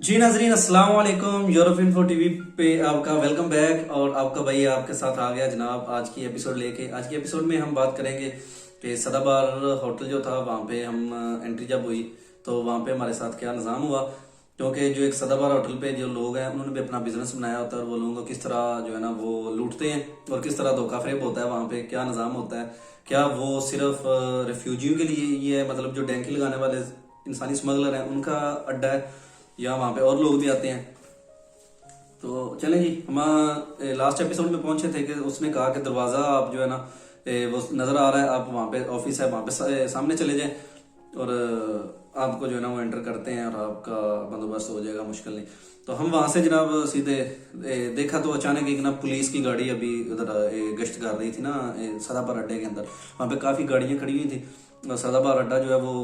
जी नाजरीन, अस्सलाम वालेकुम। यूरोप इन्फो टीवी पे आपका वेलकम बैक। और आपका भाई आपके साथ आ गया जनाब आज की एपिसोड लेके। आज की एपिसोड में हम बात करेंगे कि सदाबहार होटल जो था वहाँ पे हम एंट्री जब हुई तो वहाँ पे हमारे साथ क्या निज़ाम हुआ। क्योंकि जो एक सदाबहार होटल पे जो लोग हैं उन्होंने भी अपना बिजनेस बनाया होता है और वो लोगों को किस तरह जो है ना वो लूटते हैं और किस तरह धोखा फरेब होता है, वहाँ पे क्या निज़ाम होता है। क्या वो सिर्फ रिफ्यूजियों के लिए ये है, मतलब जो डैंकी लगाने वाले इंसानी स्मगलर हैं उनका अड्डा है, या वहाँ पे और लोग भी आते हैं। तो चलें जी, हम लास्ट एपिसोड में पहुंचे थे कि उसने कहा कि दरवाज़ा आप जो है ना वो नज़र आ रहा है, आप वहाँ पे ऑफिस है वहाँ पे सामने चले जाएं और आपको जो है ना वो एंटर करते हैं और आपका बंदोबस्त हो जाएगा, मुश्किल नहीं। तो हम वहाँ से जनाब सीधे देखा तो अचानक एक ना पुलिस की गाड़ी अभी उधर गश्त कर रही थी ना सदाबहार अड्डे के अंदर। वहाँ पे काफ़ी गाड़ियाँ खड़ी हुई थी। सदाबहार अड्डा जो है वो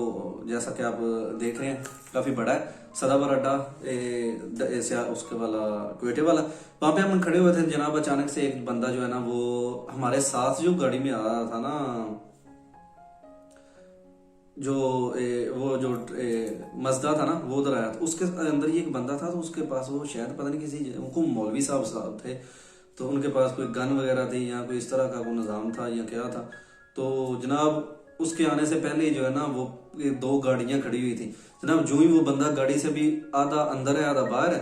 जैसा कि आप देख रहे हैं काफ़ी बड़ा है। सदाबहार अड्डा उसके वाला क्वेटे वाला, वहाँ पे हम खड़े हुए थे जनाब। अचानक से एक बंदा जो है ना वो हमारे साथ जो गाड़ी में आ रहा था ना, जो वो जो मजदा था ना वो उधर आया था, उसके अंदर ही एक बंदा था। तो उसके पास वो शायद पता नहीं किसी उनको मौलवी साहब थे, तो उनके पास कोई गन वगैरह थी या कोई इस तरह का कोई निज़ाम था या क्या था। तो जनाब उसके आने से पहले ही जो है ना वो ये दो गाड़ियां खड़ी हुई थी जनाब। जो ही वो बंदा गाड़ी से भी आधा अंदर है आधा बाहर है,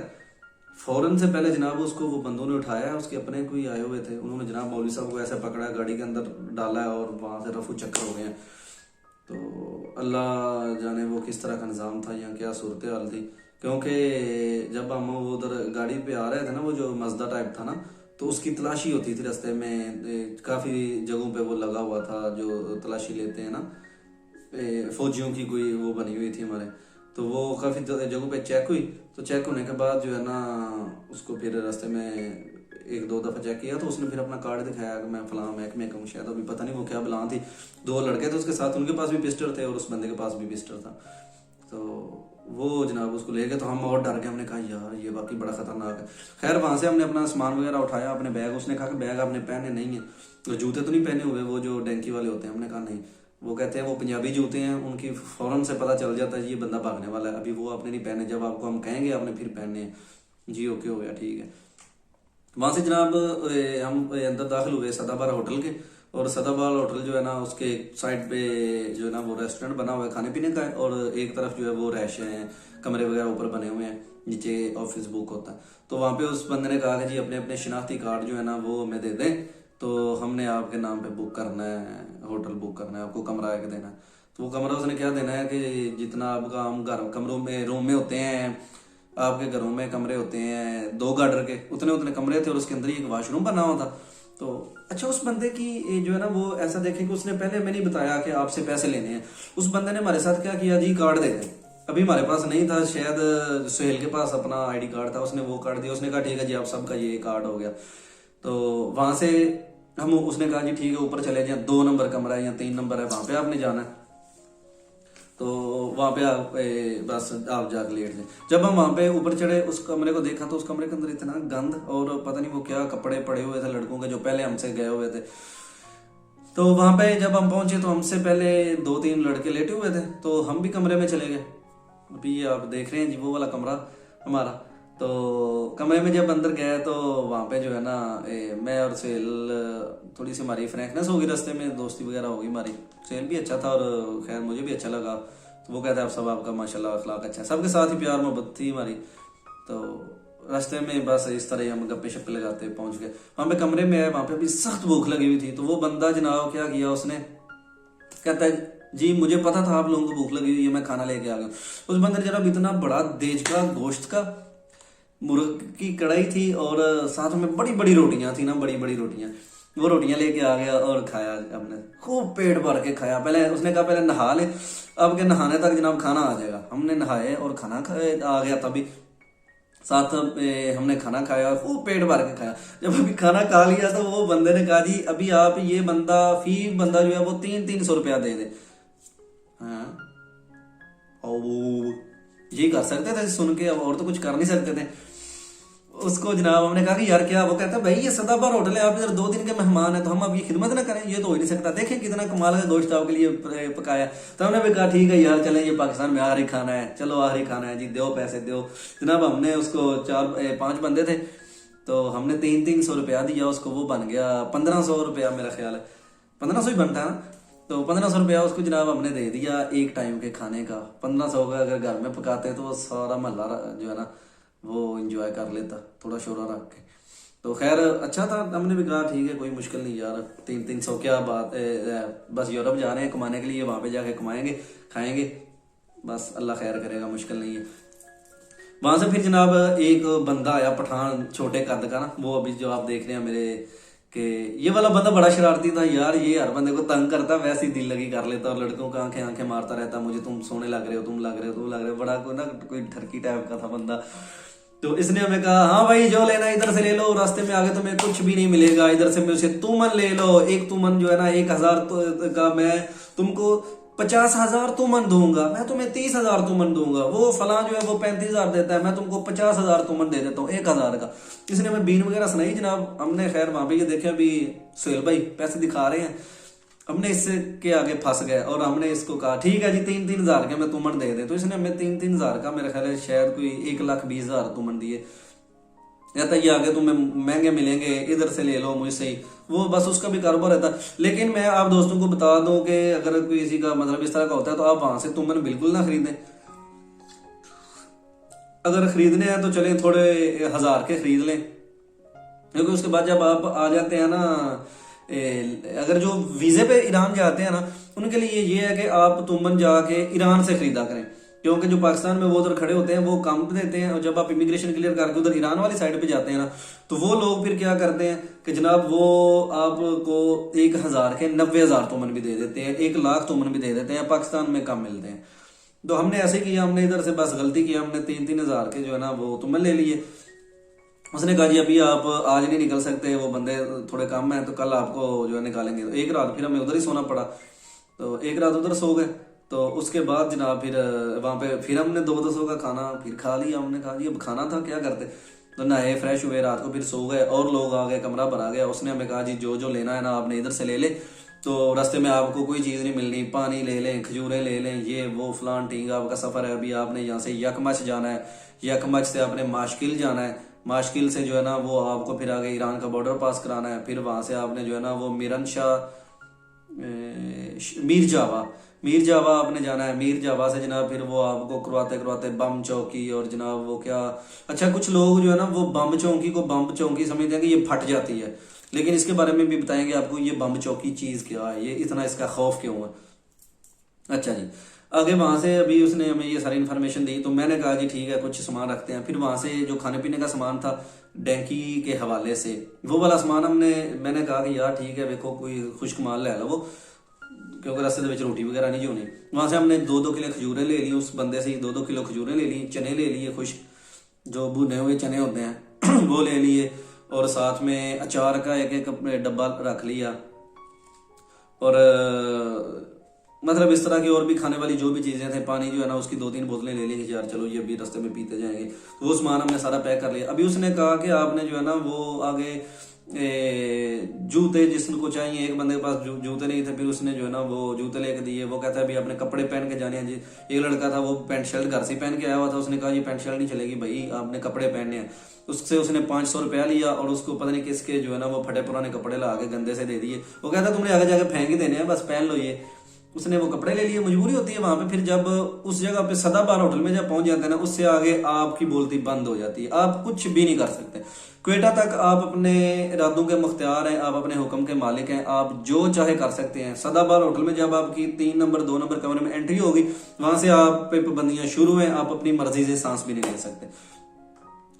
फौरन से पहले जनाब उसको वो बंदों ने उठाया है। उसके अपने कोई आए हुए थे, उन्होंने जनाब मौलवी साहब को ऐसे पकड़ा है, गाड़ी के अंदर डाला है और वहां से रफू चक्कर हो गए हैं। तो अल्लाह जाने वो किस तरह का निज़ाम था या क्या सूरत हाल थी। क्योंकि जब हम वो उधर गाड़ी पे आ रहे थे ना, वो जो मजदा टाइप था ना, तो उसकी तलाशी होती थी रास्ते में। काफ़ी जगहों पे वो लगा हुआ था जो तलाशी लेते हैं ना, फौजियों की कोई वो बनी हुई थी हमारे। तो वो काफ़ी जगहों पे चेक हुई। तो चेक होने के बाद जो है ना उसको फिर रास्ते में एक दो दफ़ा चेक किया। तो उसने फिर अपना कार्ड दिखाया कि मैं फलां महकमे का हूँ, शायद अभी पता नहीं वो क्या बला थी। दो लड़के थे उसके साथ, उनके पास भी पिस्टल थे और उस बंदे के पास भी पिस्टल था। तो वो जनाब उसको ले गए। तो हम और डर गए, हमने कहा यार ये बाकी बड़ा खतरनाक है। खैर वहां से हमने अपना सामान वगैरह उठाया, अपने बैग। उसने कहा कि बैग आपने पहने नहीं है, तो जूते तो नहीं पहने हुए वो जो डैंकी वाले होते हैं। हमने कहा नहीं। वो कहते हैं वो पंजाबी जूते हैं, उनकी फौरन से पता चल जाता है ये बंदा भागने वाला है। अभी वो आपने नहीं पहने, जब आपको हम कहेंगे आपने फिर पहनने हैं। जी ओके हो गया, ठीक है। वहां से जनाब हम अंदर दाखिल हुए सदाबहार होटल के। और सदाबहार होटल जो है ना उसके साइड पे जो है ना वो रेस्टोरेंट बना हुआ है खाने पीने का है, और एक तरफ जो है वो रैश हैं, कमरे वगैरह ऊपर बने हुए हैं, नीचे ऑफिस बुक होता है। तो वहाँ पे उस बंदे ने कहा कि जी अपने अपने शिनाख्ती कार्ड जो है ना वो हमें दे दें, तो हमने आपके नाम पे बुक करना है, होटल बुक करना है, आपको कमरा एक देना है। तो वो कमरा उसने क्या देना है कि जितना आपका हम घर कमरों में रूम में होते हैं, आपके घरों में कमरे होते हैं दो गार्डर के, उतने उतने कमरे थे और उसके अंदर ही एक वॉशरूम बना हुआ था। तो अच्छा, उस बंदे की जो है ना वो ऐसा देखे कि उसने पहले हमें नहीं बताया कि आपसे पैसे लेने हैं। उस बंदे ने हमारे साथ क्या किया जी, कार्ड दे दे। अभी हमारे पास नहीं था, शायद सुहेल के पास अपना आईडी कार्ड था, उसने वो कार्ड दिया। उसने कहा ठीक है जी आप सबका ये कार्ड हो गया। तो वहां से हम उसने कहा जी ठीक है ऊपर चले जाए, 2 नंबर कमरा है या 3 नंबर है, वहां पे आपने जाना है। तो वहां पे आप बस आप जाकर लेट जाए। जब हम वहां पे ऊपर चढ़े उस कमरे को देखा तो उस कमरे के अंदर इतना गंद और पता नहीं वो क्या कपड़े पड़े हुए थे लड़कों के जो पहले हमसे गए हुए थे। तो वहां पे जब हम पहुंचे तो हमसे पहले दो तीन लड़के लेटे हुए थे, तो हम भी कमरे में चले गए। अभी ये आप देख रहे हैं जी वो वाला कमरा हमारा। तो कमरे में जब अंदर गए तो वहां पे जो है ना मैं और सेल थोड़ी सी हमारी फ्रैंकनेस होगी, रास्ते में दोस्ती वगैरह होगी हमारी। सेल भी अच्छा था और खैर मुझे भी अच्छा लगा। तो वो कहता है आप सब आपका माशाल्लाह अखलाक अच्छा है, सबके साथ ही प्यार मोहब्बत थी हमारी। तो रास्ते में बस इस तरह ही हम गप्पे शप्पे लगाते पहुंच गए। वहां पे कमरे में आए, वहां पे अभी सख्त भूख लगी हुई थी। तो वो बंदा जनाब क्या किया उसने, कहता है जी मुझे पता था आप लोगों को भूख लगी हुई है, मैं खाना लेके आ गया। उस बंदे ने जनाब इतना बड़ा देज का गोश्त का मुर्ग की कढ़ाई थी और साथ में बड़ी बड़ी रोटियां थी ना, बड़ी बड़ी रोटियां। वो रोटियां लेके आ गया और खाया हमने, खूब पेट भर के खाया। पहले उसने कहा पहले नहा ले, अब के नहाने तक जनाब खाना आ जाएगा। हमने नहाए और खाना खाए आ गया, तभी साथ हमने खाना खाया, खूब पेट भर के खाया। जब अभी खाना खा लिया तो वो बंदे ने कहा जी अभी आप ये बंदा फी बंदा जो है वो 300-300 रुपया दे दे। हाँ, और वो ये कर सकते थे सुन के, अब और तो कुछ कर नहीं सकते थे। उसको जनाब हमने कहा कि यार क्या, वो कहता है भाई ये सदाबहार होटल है, आप इधर 2 दिन के मेहमान हैं तो हम आपकी खिदमत ना करें, ये तो हो ही नहीं सकता, देखें कितना कमाल का गोश्त आपके लिए पकाया। तो हमने भी कहा ठीक है यार चलें, ये पाकिस्तान में आखिरी खाना है, चलो आखिरी खाना है जी, दो पैसे दो। जनाब हमने उसको 5 बंदे थे तो हमने 300 रुपया दिया उसको, वो बन गया 1500 रुपया, मेरा ख्याल है 1500 ही बनता है ना। तो 1500 रुपया उसको जनाब हमने दे दिया एक टाइम के खाने का। 1500 का अगर घर में पकाते तो वो सारा महल्ला जो है ना वो इंजॉय कर लेता थोड़ा शोरा रख के। तो खैर अच्छा था, हमने भी कहा ठीक है कोई मुश्किल नहीं यार, 300 क्या बात है, बस यूरोप जा रहे हैं कमाने के लिए, वहां पे जाके कमाएंगे खाएंगे, बस अल्लाह खैर करेगा, मुश्किल नहीं है। वहां से फिर जनाब एक बंदा आया पठान छोटे कद का ना, वो अभी जो आप देख रहे हैं मेरे कि ये वाला बंदा बड़ा शरारती था यार, ये हर बंदे को तंग करता, वैसे ही दिल लगी कर लेता और लड़कों को आंखें आंखें मारता रहता, मुझे तुम सोने लग रहे हो, तुम लग रहे हो, तुम लग रहे हो, बड़ा कोई ना कोई ठरकी टाइप का था बंदा। तो इसने हमें कहा हाँ भाई जो लेना इधर से ले लो, रास्ते में आगे तुम्हें कुछ भी नहीं मिलेगा, इधर से मुझे तुमन ले लो, एक तुमन जो है ना 1000 का मैं तुमको 50,000 तुमन दूंगा, मैं तुम्हें 30,000 तुमन दूंगा, वो फला जो है वो 35,000 देता है, मैं तुमको 50,000 तुमन दे देता हूँ 1,000 का। इसने हमें बीन वगैरह सुनाई जनाब, हमने खैर वहां पे ये देखे अभी सुहेल भाई पैसे दिखा रहे हैं, हमने इससे के आगे फंस गए और हमने इसको कहा ठीक है जी 3,000 के मैं तुमन दे दे। तो इसने हमें 3,000 का मेरे ख्याल है शायद कोई 1,20,000 तुमन दिए, रहता ये आगे तुम्हें महंगे मिलेंगे, इधर से ले लो मुझसे ही, वो बस उसका भी कारोबार रहता। लेकिन मैं आप दोस्तों को बता दूं कि अगर किसी का मतलब इस तरह का होता है तो आप वहां से तुमन बिल्कुल ना खरीदें, अगर खरीदने हैं तो चले थोड़े 1000 के खरीद लें, क्योंकि उसके बाद जब आप आ जाते हैं ना अगर जो वीजे पे ईरान जाते हैं ना उनके लिए ये है कि आप तुमन जाके ईरान से खरीदा करें, क्योंकि जो पाकिस्तान में वो उधर खड़े होते हैं वो कम देते हैं, और जब आप इमिग्रेशन क्लियर करके उधर ईरान वाली साइड पे जाते हैं ना तो वो लोग फिर क्या करते हैं कि जनाब वो आपको 1,000 के 90,000 तुमन भी दे देते हैं, 1,00,000 तुमन भी दे देते हैं, पाकिस्तान में कम मिलते हैं। तो हमने ऐसे किया, हमने इधर से बस गलती की, हमने 3,000 के जो है ना वो तुमन ले लिए। उसने कहा जी अभी आप आज नहीं निकल सकते, वो बंदे थोड़े कम हैं तो कल आपको जो है निकालेंगे। तो एक रात फिर हमें उधर ही सोना पड़ा, तो एक रात उधर सो गए। तो उसके बाद जनाब फिर वहां पे फिर हमने 200 का खाना फिर खा लिया। हमने कहा जी अब खाना था क्या करते, तो नहाए फ्रेश हुए, रात को फिर सो गए और लोग आ गए, कमरा भरा गया। उसने हमें कहा जी जो जो लेना है ना आपने इधर से ले ले, तो रास्ते में आपको कोई चीज़ नहीं मिलनी, पानी ले लें, खजूरें ले लें, ये वो फलान टींग, आपका सफ़र है अभी, आपने यहाँ से यकमच जाना है, यकमच से आपने माशकिल जाना है, माशकिल से जो है ना वो आपको फिर आगे ईरान का बॉर्डर पास कराना है, फिर वहां से आपने जो है ना वो मीर जावा आपने जाना है। मीर जावा से जनाब फिर वो आपको करवाते करवाते बम चौकी, और जनाब वो क्या, अच्छा कुछ लोग जो है ना वो बम चौकी को बम चौकी समझते हैं कि ये फट जाती है, लेकिन इसके बारे में भी बताएंगे आपको ये बम चौकी चीज क्या है, ये इतना इसका खौफ क्यों है। अच्छा जी, आगे वहां से अभी उसने हमें ये सारी इन्फॉर्मेशन दी, तो मैंने कहा जी ठीक है कुछ सामान रखते हैं। फिर वहां से जो खाने पीने का सामान था डैंकी के हवाले से वो वाला सामान मैंने कहा कि यार ठीक है देखो कोई खुश्क माल ले लो वो, क्योंकि रास्ते में रोटी वगैरह नहीं होनी। वहां से हमने 2-2 किलो खजूरें ले ली, उस बंदे से 2-2 किलो खजूरें ले ली, चने ले लिए खुश जो भुने हुए चने होते हैं वो ले लिए, और साथ में अचार का एक डब्बा रख लिया, और मतलब इस तरह की और भी खाने वाली जो भी चीजें थे, पानी जो है ना उसकी 2-3 बोतलें ले ली कि यार चलो ये भी रास्ते में पीते जाएंगे। तो वो सामान हमने सारा पैक कर लिया। अभी उसने कहा कि आपने जो है ना वो आगे जूते जिसको चाहिए, एक बंदे के पास जूते नहीं थे, फिर उसने जो है ना वो जूते लेके दिए। वो कहता है अभी अपने कपड़े पहन के जाने हैं जी। एक लड़का था वो पैंट शर्ट घर से पहन के आया हुआ था, उसने कहा ये पैंट शर्ट नहीं चलेगी भाई, आपने कपड़े पहनने हैं। उससे उसने 500 रुपया लिया और उसको पता नहीं किसके जो है ना वो फटे पुराने कपड़े ला के गंदे से दे दिए। वो कहता तुमने आगे जाके फेंक ही देने हैं, बस पहन लो ये। उसने वो कपड़े ले लिए, मजबूरी होती है वहां पे। फिर जब उस जगह पे सदाबहार होटल में जब पहुंच जाते हैं ना, उससे आगे आपकी बोलती बंद हो जाती है, आप कुछ भी नहीं कर सकते। क्वेटा तक आप अपने इरादों के मुख्तियार हैं, आप अपने हुक्म के मालिक हैं, आप जो चाहे कर सकते हैं। सदाबहार होटल में जब आपकी 3 नंबर 2 नंबर कमरे में एंट्री होगी, वहां से आप पे पाबंदियां शुरू हैं, आप अपनी मर्जी से सांस भी नहीं ले सकते।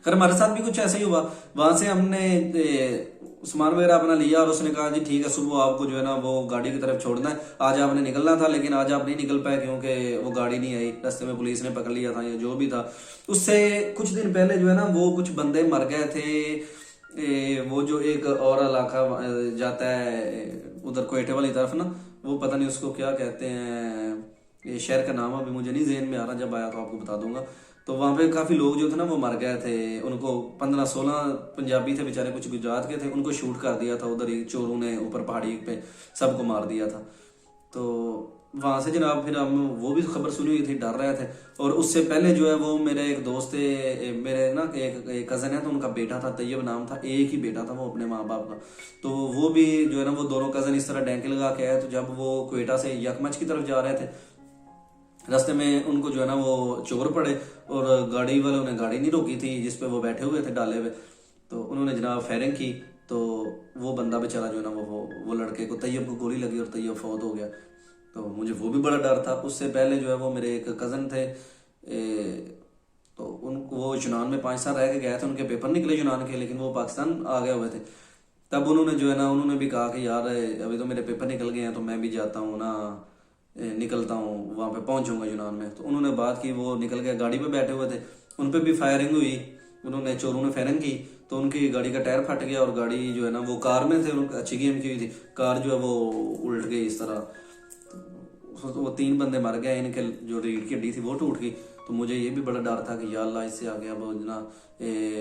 खैर हमारे साथ भी कुछ ऐसा ही हुआ। वहां से हमने सामान वगैरह अपना लिया और उसने कहा जी ठीक है सुबह आपको जो है ना वो गाड़ी की तरफ छोड़ना है। आज आपने निकलना था लेकिन आज आप नहीं निकल पाए क्योंकि वो गाड़ी नहीं आई, रास्ते में पुलिस ने पकड़ लिया था या जो भी था। उससे कुछ दिन पहले जो है ना वो कुछ बंदे मर गए थे। वो जो एक और इलाका जाता है उधर कोयटे वाली तरफ ना, वो पता नहीं उसको क्या कहते हैं, ये शहर का नाम अभी मुझे नहीं ज़हन में आ रहा, जब आया तो आपको बता दूंगा। तो वहाँ पे काफ़ी लोग जो थे ना वो मर गए थे। उनको 15-16 पंजाबी थे बेचारे, कुछ गुजरात के थे, उनको शूट कर दिया था उधर ही, चोरों ने ऊपर पहाड़ी पे सबको मार दिया था। तो वहाँ से जनाब फिर हम वो भी खबर सुनी हुई थी, डर रहे थे। और उससे पहले जो है वो मेरे एक दोस्त थे, मेरे ना एक कज़न है, तो उनका बेटा था, तैयब नाम था, एक ही बेटा था वो अपने माँ बाप का। तो वो भी जो है ना वो दोनों कज़न इस तरह डैंके लगा के आए। तो जब वो क्वेटा से यकमच की तरफ जा रहे थे, रास्ते में उनको जो है ना वो चोर पड़े, और गाड़ी वालों ने गाड़ी नहीं रोकी थी जिसपे वो बैठे हुए थे डाले हुए। तो उन्होंने जनाब फायरिंग की, तो वो बंदा बेचारा जो है ना वो लड़के को, तैयब को गोली लगी और तैयब फौत हो गया। तो मुझे वो भी बड़ा डर था। उससे पहले जो है वो मेरे एक कज़न थे, तो उनको वो यूनान में 5 साल रह के गए थे, उनके पेपर निकले यूनान के, लेकिन वो पाकिस्तान आ गए हुए थे। तब उन्होंने जो है ना उन्होंने भी कहा कि यार अभी तो मेरे पेपर निकल गए हैं, तो मैं भी जाता हूँ ना, निकलता हूँ, वहाँ पे पहुँचूंगा यूनान में। तो उन्होंने बात की, वो निकल गए, गाड़ी पे बैठे हुए थे, उन पे भी फायरिंग हुई। उन्होंने चोरों ने फायरिंग की, तो उनकी गाड़ी का टायर फट गया, और गाड़ी जो है ना वो कार में थे, उनकी अच्छी गेम की हुई थी, कार जो है वो उल्ट गई इस तरह। तो वो 3 बंदे मर गए, इनके जो रीढ़ की हड्डी थी वो टूट गई। तो मुझे ये भी बड़ा डर था कि या अल्लाह इससे आगे अब ना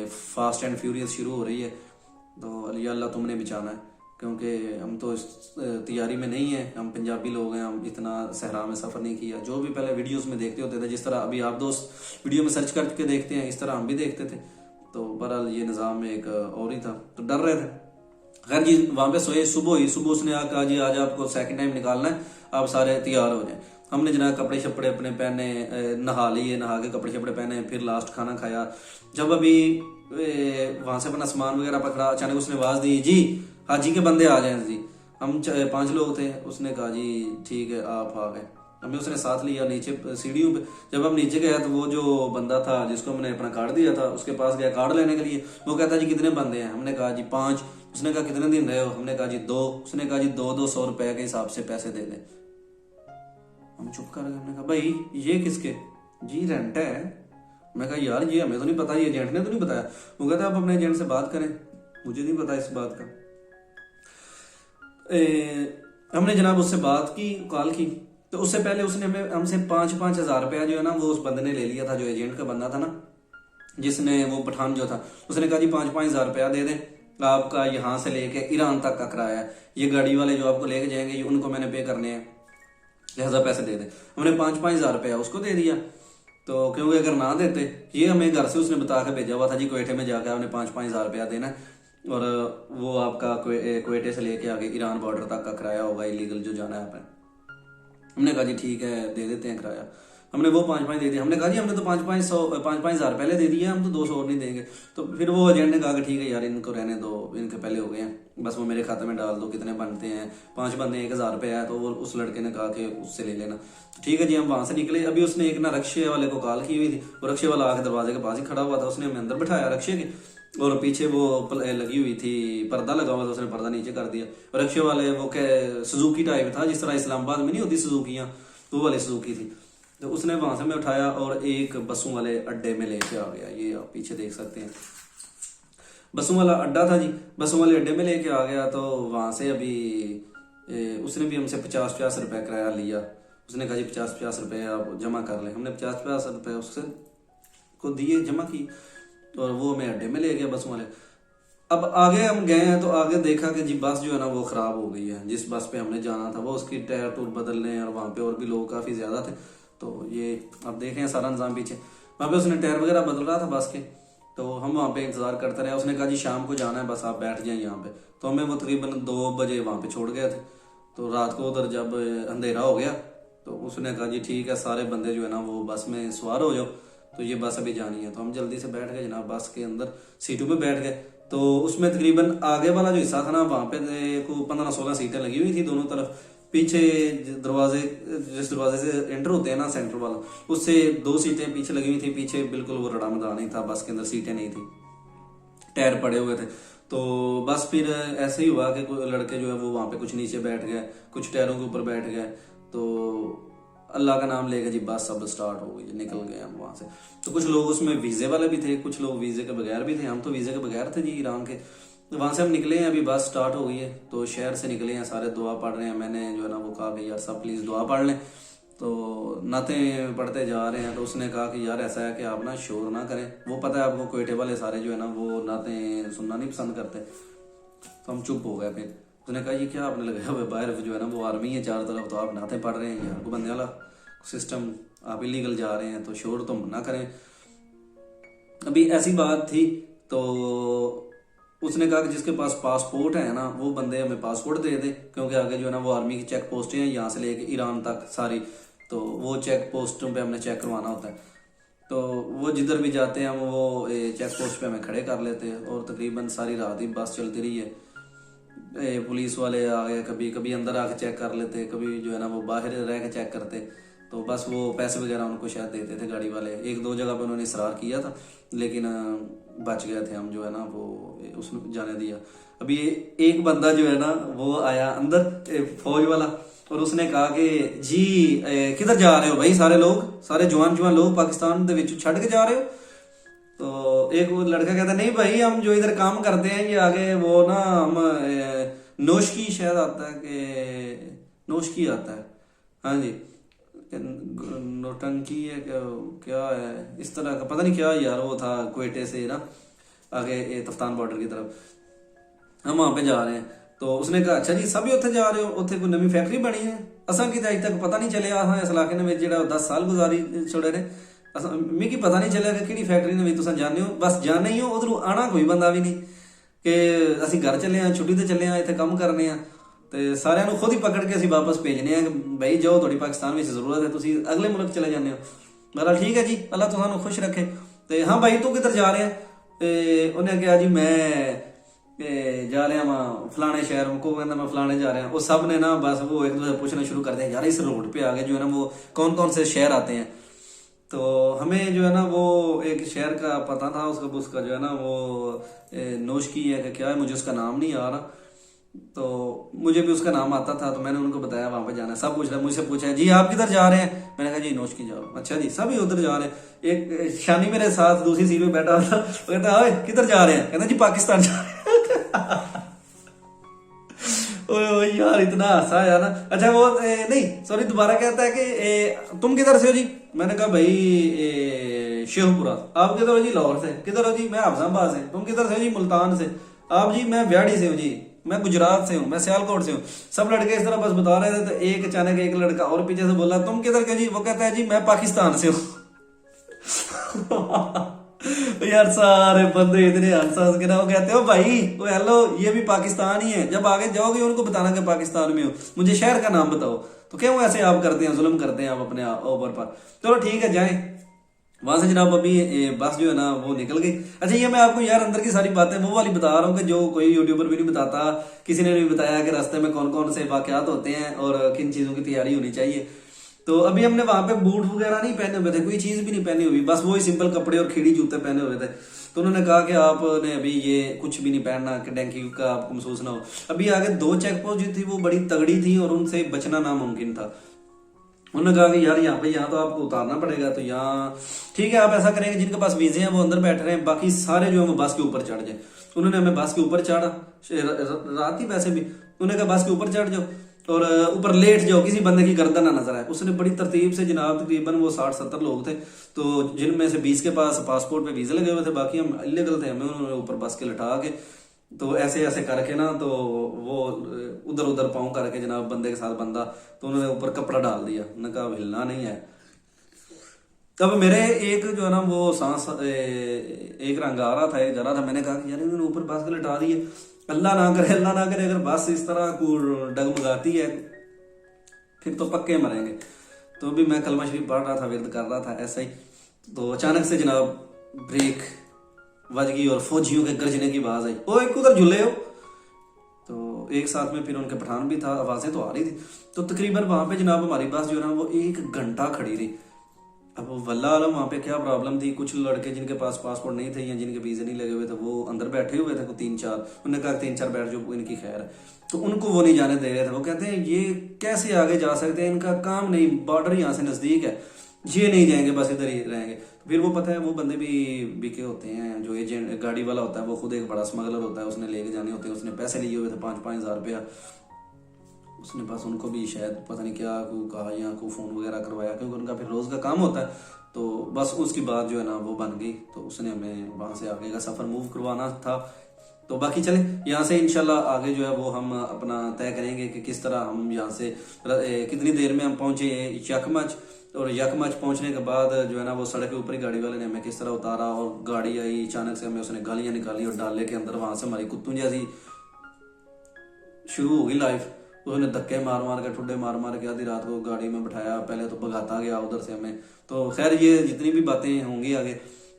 फास्ट एंड फ्यूरियस शुरू हो रही है, तो या अल्लाह तुमने बचाना है, क्योंकि हम तो इस तैयारी में नहीं है, हम पंजाबी लोग हैं, हम इतना सहरा में सफ़र नहीं किया। जो भी पहले वीडियोस में देखते होते थे, जिस तरह अभी आप दोस्त वीडियो में सर्च करके देखते हैं, इस तरह हम भी देखते थे। तो बहरहाल ये निज़ाम एक और ही था, तो डर रहे थे। खैर जी, वहाँ पे सोए, सुबह हुई, सुबह उसने कहा जी आज आपको सेकंड टाइम निकालना है, आप सारे तैयार हो जाए। हमने जनाब कपड़े शपड़े अपने पहने, नहा लिए, नहा के कपड़े शपड़े पहने, फिर लास्ट खाना खाया। जब अभी वहाँ से अपना सामान वगैरह पकड़ा, अचानक उसने आवाज़ दी, जी हाजी के बंदे आ जाए जी। हम 5 लोग थे, उसने कहा जी ठीक है आप आ गए। हमें उसने साथ लिया नीचे सीढ़ियों पे। जब हम नीचे गए तो वो जो बंदा था जिसको हमने अपना कार्ड दिया था, उसके पास गया कार्ड लेने के लिए। वो कहता जी कितने बंदे हैं? हमने कहा जी 5। उसने कहा कितने दिन रहे हो? हमने कहा जी 2। उसने कहा जी 200 रुपए के हिसाब से पैसे दे दे। हम चुप कर गए। हमने कहा भाई ये किसके? जी रेंट है। मैं कहा यार ये हमें तो नहीं पता, ये एजेंट ने तो नहीं बताया। वो कहता आप अपने एजेंट से बात करें, मुझे नहीं पता इस बात का। हमने जनाब उससे बात की, कॉल की। तो उससे पहले उसने हमें हमसे 5-5 हज़ार रुपया जो है ना वो उस बंदे ने ले लिया था, जो एजेंट का बंदा था ना, जिसने वो पठान जो था। उसने कहा जी 5-5 हज़ार रुपया दे दें, आपका यहाँ से लेके ईरान तक का किराया है, ये गाड़ी वाले जो आपको लेके जाएंगे ये उनको मैंने पे करने हैं, लिहाजा पैसे दे दें। हमने 5-5 हज़ार रुपया उसको दे दिया। तो क्योंकि अगर ना देते, ये हमें घर से उसने बता के भेजा हुआ था जी क्वेटे में जाकर आपने 5-5 हज़ार रुपया देना है, और वो आपका क्वेटे से लेके आगे ईरान बॉर्डर तक का किराया होगा, इलीगल जो जाना है आपने। हमने कहा जी ठीक है दे देते हैं किराया। हमने वो 5-5 दे दिया। हमने कहा जी हमने तो 5-5 हज़ार पहले दे दिए, हम तो 200 और नहीं देंगे। तो फिर वो एजेंट ने कहा कि ठीक है यार इनको रहने दो, इनके पहले हो गए हैं, बस वो मेरे खाते में डाल दो, कितने बनते हैं 5 बंदे 1,000 रुपये है। तो वो उस लड़के ने कहा कि उससे ले लेना। ठीक है जी, हम वहाँ से निकले। अभी उसने एक ना रक्शे वाले को कॉल की हुई थी, वो रक्शे वाला आके दरवाजे के पास ही खड़ा हुआ था। उसने हमें अंदर बैठाया रक्शे के, और पीछे वो लगी हुई थी, पर्दा लगा हुआ था, उसने पर्दा नीचे कर दिया। रक्शे वाले वो क्या सुजुकी टाइप था, जिस तरह इस्लामाबाद में नहीं होती सुजुकियाँ, तो वो वाली सुजुकी थी। तो उसने वहां से मैं उठाया और एक बसों वाले अड्डे में लेके आ गया। ये आप पीछे देख सकते हैं, बसों वाला अड्डा था जी। बसों वाले अड्डे में लेके आ गया। तो वहां से अभी उसने भी हमसे 50-50 रुपए किराया लिया। उसने कहा जी 50-50 रुपए आप जमा कर लें। हमने 50-50 रुपए उससे को दिए, जमा की, और वो हमें अड्डे में ले गया बसों वाले। अब आगे हम गए हैं तो आगे देखा कि जी बस जो है ना वो खराब हो गई है। जिस बस पे हमने जाना था वो उसकी टायर टूर बदलने, और वहाँ पे और भी लोग काफ़ी ज़्यादा थे। तो ये अब देखें सारा निज़ाम पीछे। वहाँ पे उसने टायर वगैरह बदल रहा था बस के। तो हम वहाँ पे इंतज़ार करते रहे। उसने कहा जी शाम को जाना है, बस आप बैठ जाएं यहाँ पे। तो हमें वो तकरीबन 2 बजे वहाँ पे छोड़ गए थे। तो रात को उधर जब अंधेरा हो गया तो उसने कहा जी ठीक है सारे बंदे जो है ना वो बस में सवार हो जाओ, तो ये बस अभी जानी है। तो हम जल्दी से बैठ गए जनाब, बस के अंदर सीटों पे बैठ गए। तो उसमें तकरीबन आगे वाला जो हिस्सा था ना वहाँ पे को 15-16 सीटें लगी हुई थी दोनों तरफ। पीछे दरवाजे, जिस दरवाजे से एंटर होते हैं ना सेंटर वाला, उससे 2 सीटें पीछे लगी हुई थी। पीछे बिल्कुल वो रड़ा मैदान ही था, बस के अंदर सीटें नहीं थी, टायर पड़े हुए थे। तो बस फिर ऐसे ही हुआ कि लड़के जो है वो वहाँ पे कुछ नीचे बैठ गए, कुछ टायरों के ऊपर बैठ गए। तो अल्लाह का नाम लेके जी बस सब स्टार्ट हो गई, निकल गए हम वहाँ से। तो कुछ लोग उसमें वीज़े वाले भी थे, कुछ लोग वीज़े के बगैर भी थे। हम तो वीज़े के बगैर थे जी, ईरान के। तो वहाँ से हम निकले हैं, अभी बस स्टार्ट हो गई है। तो शहर से निकले हैं, सारे दुआ पढ़ रहे हैं। मैंने जो है ना वो कहा कि यार सब प्लीज़ दुआ पढ़ लें। तो नाते पढ़ते जा रहे हैं। तो उसने कहा कि यार ऐसा है कि आप ना शोर ना करें, वो पता है आपको क्वेटे वाले सारे जो है ना वो नाते सुनना नहीं पसंद करते। तो हम चुप हो गए। फिर उसने कहा ये क्या आपने लगाया हुआ है, बाहर जो है ना वो आर्मी है चारों तरफ, तो आप नाते पढ़ रहे हैं, यार को बंदे वाला सिस्टम, आप इलीगल जा रहे हैं, तो शोर तो ना करें। अभी ऐसी बात थी। तो उसने कहा कि जिसके पास पासपोर्ट है ना वो बंदे हमें पासपोर्ट दे दे, क्योंकि आगे जो है ना वो आर्मी की चेक पोस्टें हैं यहाँ से लेके ईरान तक सारी, तो वो चेक पोस्टों पे हमने चेक करवाना होता है। तो वो जिधर भी जाते हैं हम वो चेक पोस्ट पे हमें खड़े कर लेते हैं, और तकरीबन सारी रात ही बस चलती रही है। पुलिस वाले आ गए, कभी कभी अंदर आके चेक कर लेते, कभी जो है ना वो बाहर रह के चेक करते। तो बस वो पैसे वगैरह उनको शायद देते थे गाड़ी वाले। एक दो जगह पे उन्होंने इसरार किया था, लेकिन बच गए थे हम, जो है ना वो उसने जाने दिया। अभी एक बंदा जो है ना वो आया अंदर, फौज वाला, और उसने कहा कि जी किधर जा रहे हो भाई, सारे लोग, सारे जवान जवान लोग पाकिस्तान के विच छड़ के जा रहे हो। तो एक वो लड़का कहता नहीं भाई, हम जो इधर काम करते हैं ये आगे वो ना हम नौशकी शायद आता है कि नौशकी आता है, हाँ जी, नौटंकी है क्या, क्या है इस तरह का, पता नहीं क्या यार वो था, क्वेटे से ना आगे तफ्तान बॉर्डर की तरफ हम वहां पे जा रहे हैं। तो उसने कहा अच्छा जी सभी उत्थे जा रहे हो, उत्थे कोई नवी फैक्ट्री बनी है, असा कि अज तक पता नहीं चलिया, हाँ इस इलाके ने जो 10 साल गुजारी छोड़े ने, मिगी पता नहीं चलिया कि किहड़ी फैक्ट्री ने तुम जाने हो, बस जाने ही हो, उधरों आना कोई बंदा भी नहीं कि असी घर चले हाँ, छुट्टी ते चले हाँ, इत्थे काम करने आ, ਤੇ ਸਾਰਿਆਂ ਨੂੰ ਖੁਦ ਹੀ ਪਕੜ ਕੇ ਅਸੀਂ ਵਾਪਸ ਭੇਜਨੇ ਆ ਕਿ ਭਾਈ ਜਾਓ, ਤੁਹਾਡੀ ਪਾਕਿਸਤਾਨ ਵਿੱਚ ਜ਼ਰੂਰਤ ਹੈ, ਤੁਸੀਂ ਅਗਲੇ ਮੁਲਕ ਚਲੇ ਜਾਂਦੇ ਹੋ। ਮੇਰਾ ਠੀਕ ਹੈ ਜੀ, ਅੱਲਾਹ ਤੁਹਾਨੂੰ ਖੁਸ਼ ਰੱਖੇ। ਤੇ ਹਾਂ ਭਾਈ ਤੂੰ ਕਿੱਧਰ ਜਾ ਰਿਹਾ? ਤੇ ਉਹਨੇ ਕਿਹਾ ਜੀ ਮੈਂ ਜਾ ਰਿਹਾ ਵਾਂ फलाने शहर को, कहना मैं फलाने जा रहा हूँ। वो सब ने ना बस वो एक दूसरे पूछना शुरू कर दिया, यार इस रोड पे आगे जो है ना वो कौन कौन से शहर आते हैं। तो हमें जो है ना वो एक शहर का पता था, उसका जो है ना वो नौशकी है कि क्या है, मुझे उसका नाम नहीं आ रहा, तो मुझे भी उसका नाम आता था। तो मैंने उनको बताया वहां पे जाना है। सब पूछ रहे, मुझसे पूछा जी आप किधर जा रहे हैं, मैंने कहा जी नौशकी जा रहा हूँ। अच्छा जी सभी उधर जा रहे हैं। एक शानी मेरे साथ दूसरी सीट में बैठा था, वो कहता ओए किधर जा रहे हैं, कहता जी पाकिस्तान जा रहे हैं। ओए यार इतना हंसा यार ना। अच्छा वो नहीं सॉरी दोबारा कहता है कि तुम किधर से हो जी, मैंने कहा भाई शेखपुरा। आप किधर हो जी? लाहौर से। किधर हो जी? मैं अफजाबाद से। तुम किधर से हो जी? मुल्तान से। आप जी? मैं व्याड़ी से हूँ जी, मैं गुजरात से हूँ, मैं सियालकोट से हूँ। सब लड़के इस तरह बस बता रहे थे, तो एक अचानक एक लड़का और पीछे से बोला तुम किधर के जी? वो कहता है जी मैं पाकिस्तान से हूँ। यार सारे बंदे इतने हंस के ना, वो कहते हो भाई वो हेलो ये भी पाकिस्तान ही है, जब आगे जाओगे उनको बताना कि पाकिस्तान में हो, मुझे शहर का नाम बताओ। तो क्यों ऐसे आप करते हैं, जुल्म करते हैं आप अपने ऊपर पर। चलो ठीक है जाएं वहां से जनाब। अभी बस जो है ना वो निकल गई। अच्छा ये मैं आपको यार अंदर की सारी बातें वो वाली बता रहा हूँ कि जो कोई यूट्यूबर भी नहीं बताता, किसी ने नहीं बताया कि रास्ते में कौन कौन से वाकयात होते हैं और किन चीजों की तैयारी होनी चाहिए। तो अभी हमने वहां पे बूट वगैरह नहीं पहने हुए थे, कोई चीज भी नहीं पहनी हुई, बस वही सिंपल कपड़े और खिड़ी जूते पहने हुए थे। तो उन्होंने कहा कि आपने अभी ये कुछ भी नहीं पहनना कि डेंगू का आपको महसूस ना हो। अभी आगे 2 चेक पोस्ट जो थी वो बड़ी तगड़ी थी और उनसे बचना नामुमकिन था। उन्होंने कहा कि यार यहाँ तो आपको उतारना पड़ेगा। तो यहाँ ठीक है आप ऐसा करेंगे, जिनके पास वीजे हैं वो अंदर बैठ रहे हैं, बाकी सारे जो है वो बस के ऊपर चढ़ जाए। उन्होंने हमें बस के ऊपर चढ़ा, रात ही वैसे भी, उन्होंने कहा बस के ऊपर चढ़ जाओ और ऊपर लेट जाओ, किसी बंदे की गर्दन ना नजर आए। उसने बड़ी तरतीब से जनाब, तकरीबन वो 60-70 लोग थे, तो जिनमें से 20 के पास पासपोर्ट पे वीजे लगे हुए थे, बाकी हम इलीगल थे। हमें उन्होंने ऊपर बस के लटा के तो ऐसे ऐसे करके ना, तो वो उधर उधर पाँव करके जनाब बंदे के साथ बंदा, तो उन्होंने ऊपर कपड़ा डाल दिया। उन्होंने कहा हिलना नहीं है। तब मेरे एक जो है ना वो सांस एक रंग आ रहा था, एक जा रहा था। मैंने कहा कि यार इन्होंने ऊपर बस के लटा दिए, अल्लाह ना करे अगर बस इस तरह को डगमगाती है फिर तो पक्के मरेंगे। तो अभी मैं कलमा शरीफ पढ़ रहा था, विरद कर रहा था ऐसा ही, तो अचानक से जनाब ब्रेक बज गई और फौजियों के गरजने की आवाज आई, ओ एक उधर झूले हो। तो एक साथ में फिर उनके पठान भी था, आवाजें तो आ रही थी। तो तकरीबन वहां पे जनाब हमारी बस जो है ना वो 1 घंटा खड़ी रही। अब वल्लाह आलम वहां पे क्या प्रॉब्लम थी, कुछ लड़के जिनके पास पासपोर्ट नहीं थे या जिनके वीजे नहीं लगे हुए थे वो अंदर बैठे हुए थे, 3-4। उन्होंने कहा 3-4 बैठ जो इनकी खैर है, तो उनको वो नहीं जाने दे रहे थे। वो कहते हैं ये कैसे आगे जा सकते हैं, इनका काम नहीं, बॉर्डर यहाँ से नजदीक है, ये नहीं जाएंगे, बस इधर ही रहेंगे। तो फिर वो पता है वो बंदे भी बिके होते हैं, जो एजेंट गाड़ी वाला होता है वो खुद एक बड़ा स्मगलर होता है, उसने लेके जाने होते हैं, उसने पैसे लिए हुए थे 5-5 हज़ार रुपया। उसने बस उनको भी शायद पता नहीं क्या को कहा या को फ़ोन वगैरह करवाया, क्योंकि उनका फिर रोज़ का काम होता है। तो बस उसकी बात जो है ना वो बन गई, तो उसने हमें वहाँ से आगे का सफ़र मूव करवाना था। तो बाकी चले यहाँ से इंशाल्लाह आगे जो है वो हम अपना तय करेंगे कि किस तरह हम यहाँ से कितनी देर में हम पहुँचे यकमच, और यकमच पहुँचने के बाद जो है ना वो सड़क के ऊपर ही गाड़ी वाले ने हमें किस तरह उतारा, और गाड़ी आई अचानक से, हमें उसने गालियाँ निकाली और डाले के अंदर, वहाँ से हमारी कुत्तों जैसी शुरू हो गई लाइफ। उसने धक्के मार मार के, ठुड्डे मार मार के आधी रात को गाड़ी में बिठाया, पहले तो भगाता गया उधर से हमें। तो खैर ये जितनी भी बातें होंगी आगे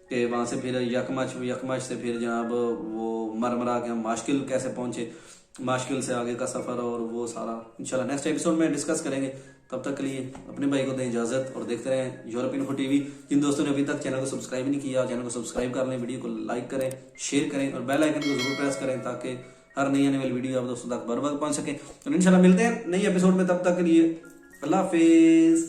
कि वहाँ से फिर यकमच से फिर जनाब वो मरमरा के हम माशकिल कैसे पहुंचे, माशकिल से आगे का सफ़र और वो सारा इंशाल्लाह नेक्स्ट एपिसोड में डिस्कस करेंगे। तब तक के लिए अपने भाई को दें इजाज़त और देखते रहें यूरोप इन्फो टीवी। जिन दोस्तों ने अभी तक चैनल को सब्सक्राइब नहीं किया, चैनल को सब्सक्राइब कर लें, वीडियो को लाइक करें, शेयर करें और बेल आइकन को जरूर प्रेस करें ताकि हर नई आने वाली वीडियो आप दोस्तों तक बर वक्त पहुंच सके। तो इंशाल्लाह मिलते हैं नई एपिसोड में, तब तक के लिए अल्लाह हाफिज़।